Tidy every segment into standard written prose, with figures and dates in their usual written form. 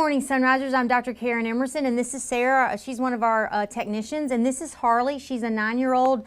morning, Sunrisers. I'm Dr. Karen Emerson, and this is Sarah. She's one of our technicians, and this is Harley. She's a 9-year-old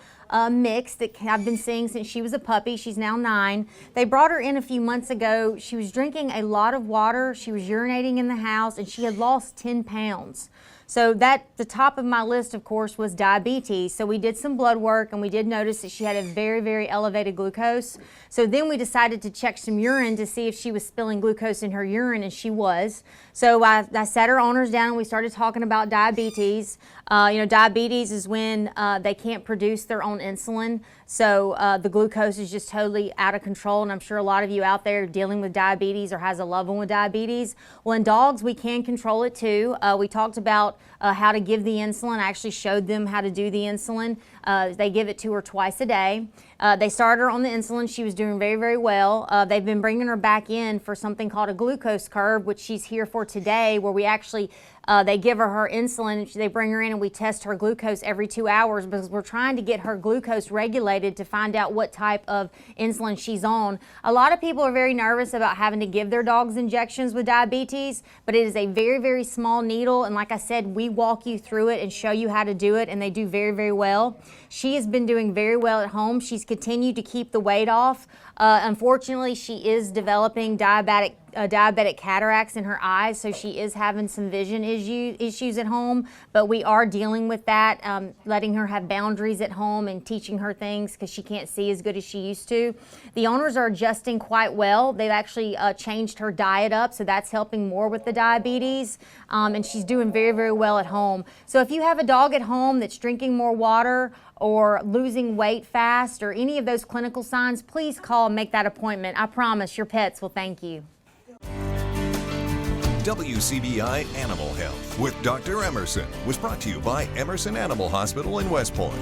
mix that I've been seeing since she was a puppy. She's now 9. They brought her in a few months ago. She was drinking a lot of water. She was urinating in the house, and she had lost 10 pounds. So the top of my list, of course, was diabetes. So we did some blood work, and we did notice that she had a very, very elevated glucose. So then we decided to check some urine to see if she was spilling glucose in her urine, and she was. So I sat her owners down, and we started talking about diabetes. Diabetes is when they can't produce their own insulin. So the glucose is just totally out of control, and I'm sure a lot of you out there are dealing with diabetes or has a loved one with diabetes. Well, in dogs, we can control it too. We talked about how to give the insulin. I actually showed them how to do the insulin. They give it to her twice a day. They started her on the insulin. She was doing very, very well. They've been bringing her back in for something called a glucose curve, which she's here for today, where we actually they give her insulin. They bring her in and we test her glucose every 2 hours because we're trying to get her glucose regulated to find out what type of insulin she's on. A lot of people are very nervous about having to give their dogs injections with diabetes, but it is a very, very small needle, and like I said, we walk you through it and show you how to do it, and they do very, very well. She has been doing very well at home. She's continued to keep the weight off. Unfortunately, she is developing diabetic cataracts in her eyes, so she is having some vision issues at home, but we are dealing with that, letting her have boundaries at home and teaching her things because she can't see as good as she used to. The owners are adjusting quite well. They've actually changed her diet up, so that's helping more with the diabetes, and she's doing very, very well at home. So if you have a dog at home that's drinking more water or losing weight fast or any of those clinical signs, please call and make that appointment. I promise your pets will thank you. WCBI Animal Health with Dr. Emerson was brought to you by Emerson Animal Hospital in West Point.